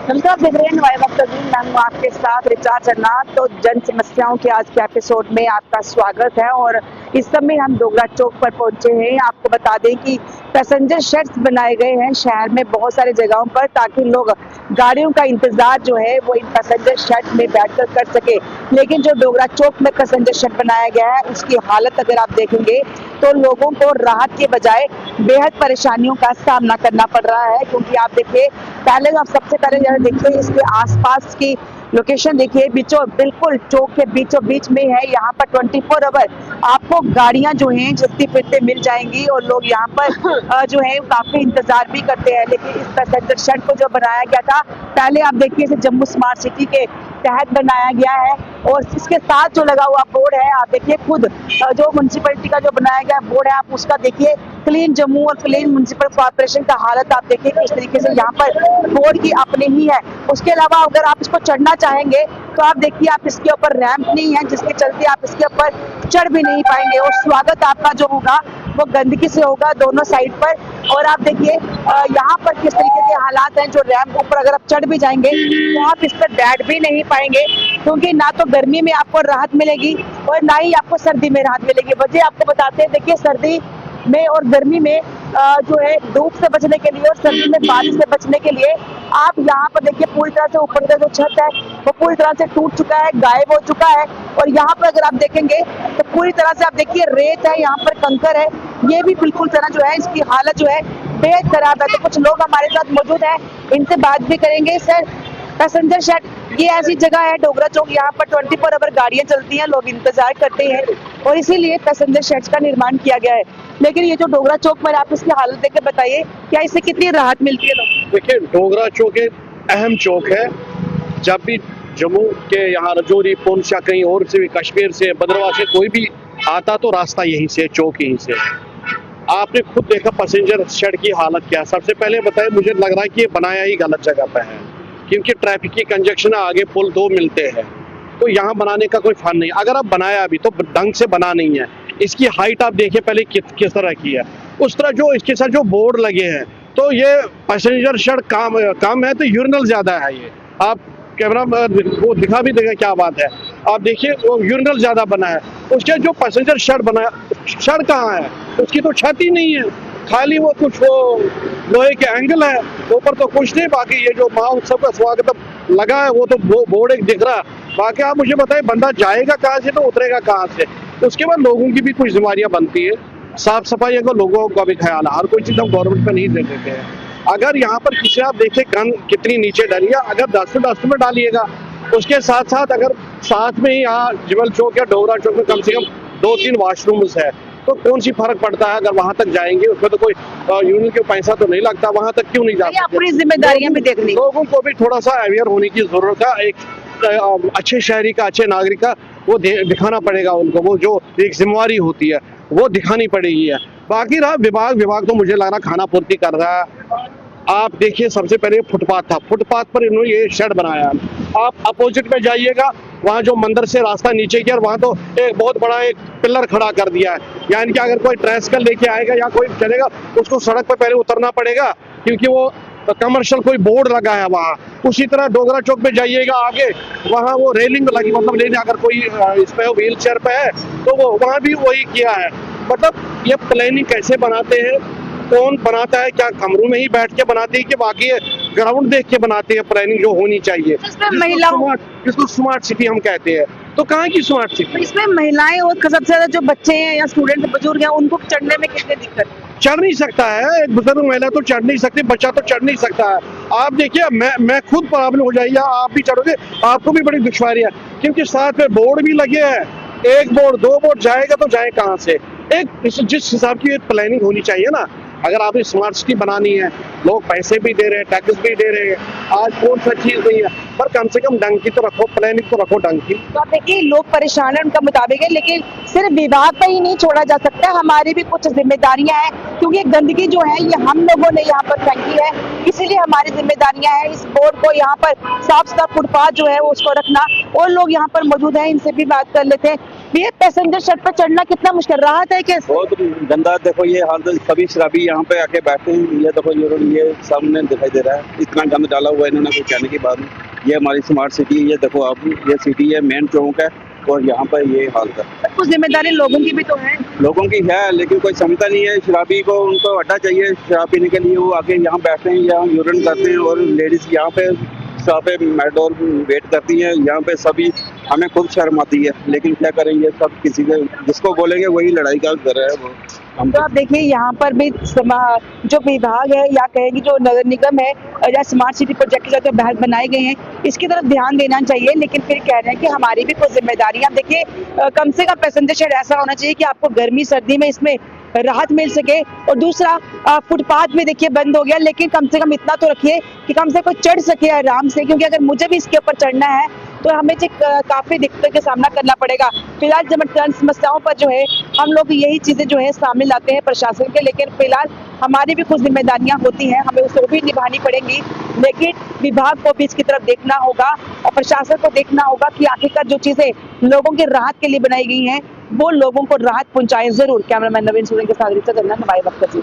नमस्कार, आप देख रहे हैं नुवाई वक्त मैं हूँ आपके साथ रिचा चन्ना। तो जन समस्याओं के आज के एपिसोड में आपका स्वागत है और इस समय हम डोगरा चौक पर पहुंचे हैं। आपको बता दें कि पैसेंजर शेड्स बनाए गए हैं शहर में बहुत सारे जगहों पर, ताकि लोग गाड़ियों का इंतजार जो है वो इन पैसेंजर शेड में बैठकर कर सके। लेकिन जो डोगरा चौक में पैसेंजर शेड बनाया गया है उसकी हालत अगर आप देखेंगे तो लोगों को राहत के बजाय बेहद परेशानियों का सामना करना पड़ रहा है। क्योंकि आप देखिए, पहले आप सबसे पहले जरा देखिए इसके आसपास की लोकेशन देखिए, बिल्कुल चौक के बीचों बीच में है। यहाँ पर 24 आवर आपको गाड़ियां जो हैं चलती फिरते मिल जाएंगी और लोग यहाँ पर जो है काफी इंतजार भी करते हैं। लेकिन इस पैसेंजर शेड को जो बनाया गया था, पहले आप देखिए इसे जम्मू स्मार्ट सिटी के तहत बनाया गया है और इसके साथ जो लगा हुआ बोर्ड है, आप देखिए खुद जो म्युनिसिपैलिटी का जो बनाया गया बोर्ड है, आप उसका देखिए क्लीन जम्मू और क्लीन म्युनिसिपल कॉर्पोरेशन का हालत आप देखिए किस तरीके से यहाँ पर बोर्ड की अपने ही है। उसके अलावा अगर आप इसको चढ़ना चाहेंगे तो आप देखिए आप इसके ऊपर रैंप नहीं है, जिसके चलते आप इसके ऊपर चढ़ भी नहीं पाएंगे और स्वागत आपका जो होगा वो गंदगी से होगा दोनों साइड पर। और आप देखिए यहाँ पर किस तरीके के हालात हैं। जो रैंप ऊपर अगर आप चढ़ भी जाएंगे तो आप इस पर बैठ भी नहीं पाएंगे, क्योंकि ना तो गर्मी में आपको राहत मिलेगी और ना ही आपको सर्दी में राहत मिलेगी। वजह आपको बताते हैं, देखिए सर्दी में और गर्मी में जो है धूप से बचने के लिए और सर्दी में बारिश से बचने के लिए आप यहाँ पर देखिए पूरी तरह से ऊपर का जो छत है वो पूरी तरह से टूट चुका है, गायब हो चुका है। और यहाँ पर अगर आप देखेंगे तो पूरी तरह से आप देखिए रेत है, यहाँ पर कंकर है, ये भी बिल्कुल तरह जो है इसकी हालत जो है बेहद खराब है। तो कुछ लोग हमारे साथ मौजूद हैं, इनसे बात भी करेंगे। सर, पैसेंजर शेड ये ऐसी जगह है डोगरा चौक, यहाँ पर 24 आवर गाड़ियां चलती हैं, लोग इंतजार करते हैं और इसीलिए पैसेंजर शेड्स का निर्माण किया गया है। लेकिन ये जो डोगरा चौक पर आप इसकी हालत देख के बताइए, क्या इससे कितनी राहत मिलती है लोग? देखिए, डोगरा चौक एक अहम चौक है। जब भी जम्मू के यहाँ रजौरी, पुंछ या कहीं और से भी, कश्मीर से, भद्रवाह से कोई भी आता तो रास्ता यहीं से, चौक यहीं से। आपने खुद देखा पैसेंजर शेड की हालत क्या है। सबसे पहले बताए, मुझे लग रहा है कि ये बनाया ही गलत जगह पे है, क्योंकि ट्रैफिक की कंजक्शन आगे पुल दो मिलते हैं, तो यहाँ बनाने का कोई फन नहीं। अगर आप बनाया भी तो ढंग से बना नहीं है। इसकी हाइट आप देखिए पहले किस तरह की है, उस तरह जो इसके साथ जो बोर्ड लगे हैं, तो ये पैसेंजर शेड काम है तो यूरिनल ज्यादा है। ये आप कैमरा वो दिखा भी देगा, क्या बात है। आप देखिए वो यूरिनल ज्यादा बना है। उसके जो पैसेंजर शेड बनाया, शेड कहाँ है, उसकी तो छत ही नहीं है, खाली वो कुछ वो लोहे के एंगल है, ऊपर तो कुछ नहीं। बाकी ये जो महोत्सव का स्वागत लगा है वो तो बोर्ड एक दिख रहा। बाकी आप मुझे बताएं, बंदा जाएगा कहाँ से तो उतरेगा कहाँ से। उसके बाद लोगों की भी कुछ जिम्मेदारियां बनती है, साफ सफाई का लोगों का भी ख्याल है। हर कोई चीज हम गवर्नमेंट पे नहीं दे देते हैं। अगर यहाँ पर किसी आप देखे गंद कितनी नीचे डाली है, अगर डस्ट में डालिएगा, उसके साथ साथ अगर साथ में ही यहाँ जिवल चौक या डोगरा चौक में कम से कम 2-3 वॉशरूम्स है, तो कौन सी फर्क पड़ता है। अगर वहां तक जाएंगे उसमें तो कोई यूनियन के पैसा तो नहीं लगता, वहां तक क्यों नहीं जा सकते। अपनी जिम्मेदारियां भी देखनी, लोगों को भी थोड़ा सा अवेयर होने की जरूरत है। एक अच्छे शहरी का, अच्छे नागरिक का वो दिखाना पड़ेगा उनको, वो जो एक जिम्मेवारी होती है वो दिखानी पड़ेगी है। बाकी रहा विभाग तो मुझे लग रहा खाना पूर्ति कर रहा है। आप देखिए, सबसे पहले फुटपाथ था, फुटपाथ पर इन्होंने ये शेड बनाया। आप अपोजिट में जाइएगा, वहाँ जो मंदिर से रास्ता नीचे किया, वहाँ तो एक बहुत बड़ा एक पिलर खड़ा कर दिया है। यानी कि अगर कोई ट्रायसिकल लेके आएगा या कोई चलेगा, उसको सड़क पर पहले उतरना पड़ेगा, क्योंकि वो कमर्शियल कोई बोर्ड लगा है वहाँ। उसी तरह डोगरा चौक में जाइएगा आगे, वहाँ वो रेलिंग लगी, मतलब लेने अगर कोई इस पे व्हील चेयर पे है तो वो वहाँ भी वही किया है। मतलब ये प्लानिंग कैसे बनाते हैं, कौन बनाता है, क्या कमरों में ही बैठ के बनाते हैं कि बाकी ग्राउंड देख के बनाते हैं प्लानिंग जो होनी चाहिए, जिसको स्मार्ट सिटी हम कहते हैं। तो कहाँ की स्मार्ट सिटी? इसमें महिलाएं और सबसे ज्यादा जो बच्चे हैं या स्टूडेंट बुजुर्ग हैं, उनको चढ़ने में कितनी दिक्कत है? चढ़ नहीं सकता है, एक बुजुर्ग महिला तो चढ़ नहीं सकती, बच्चा तो चढ़ नहीं सकता है। आप देखिए, मैं खुद प्रॉब्लम हो जाएगी, आप भी चढ़ोगे आपको भी बड़ी दुश्वारी है, क्योंकि साथ में बोर्ड भी लगे हैं। एक बोर्ड, 2 बोर्ड, जाएगा तो जाए कहाँ से। एक जिस हिसाब की प्लानिंग होनी चाहिए ना, अगर आपने स्मार्ट सिटी बनानी है, लोग पैसे भी दे रहे हैं, टैक्स भी दे रहे हैं, आज कौन सा चीज नहीं है, पर कम से कम ढंग की तो रखो, प्लानिंग तो रखो ढंग की। तो आप देखिए, लोग परेशान है उनका मुताबिक है, लेकिन सिर्फ विभाग पे ही नहीं छोड़ा जा सकता, हमारी भी कुछ जिम्मेदारियां हैं। क्योंकि गंदगी जो है ये हम लोगों ने यहाँ पर फेंकी है, इसीलिए हमारी जिम्मेदारियां हैं इस बोर्ड को यहाँ पर साफ सुथरा, फुटपाथ जो है उसको रखना। और लोग यहाँ पर मौजूद हैं, इनसे भी बात कर लेते हैं। ये पैसेंजर सड़क पर चढ़ना कितना मुश्किल, राहत है कि बहुत गंदा। देखो ये हाल, सभी शराबी यहाँ पे आके बैठे हैं। ये देखो ये सामने दिखाई दे रहा है, इतना गंद डाला हुआ है इन्होंने, कोई कहने की बात नहीं। ये हमारी स्मार्ट सिटी है, ये देखो आप, ये सिटी है, मेन चौक है, और यहाँ पर ये हाल है। कुछ जिम्मेदारी लोगों की भी तो है। लोगों की है, लेकिन कोई समझता नहीं है। शराबी को, उनको अड्डा चाहिए शराब पीने के लिए, वो आके यहाँ बैठते हैं, यहाँ यूरिन करते हैं, और लेडीज यहाँ पे पे मेट्रोल वेट करती है। यहाँ पे सभी, हमें खुद शर्म आती है, लेकिन क्या करेंगे, सब किसी के जिसको बोलेंगे वही लड़ाई का घर है वो। हम तो आप देखिए यहाँ पर भी जो विभाग है या कहेंगे जो नगर निगम है या स्मार्ट सिटी प्रोजेक्ट के जो बनाए गए हैं, इसकी तरफ ध्यान देना चाहिए, लेकिन फिर कह रहे हैं कि हमारी भी कुछ जिम्मेदारी। आप देखिए कम से कम पैसेंजर शेड ऐसा होना चाहिए कि आपको गर्मी सर्दी में इसमें राहत मिल सके। और दूसरा, फुटपाथ में देखिए बंद हो गया, लेकिन कम से कम इतना तो रखिए कि कम से कम चढ़ सके आराम से, क्योंकि अगर मुझे भी इसके ऊपर चढ़ना है तो हमें काफी दिक्कतों का सामना करना पड़ेगा। फिलहाल जन समस्याओं पर जो है हम लोग यही चीजें जो है सामने लाते हैं प्रशासन के, लेकिन फिलहाल हमारी भी कुछ जिम्मेदारियां होती हैं, हमें उसको भी निभानी पड़ेंगी। लेकिन विभाग को भी इसकी तरफ देखना होगा और प्रशासन को देखना होगा कि आखिरकार जो चीजें लोगों की राहत के लिए बनाई गई हैं वो लोगों को राहत पहुंचाएं जरूर। कैमरामैन नवीन सूरन के साथ ऋचा करना, हमारे वक्त।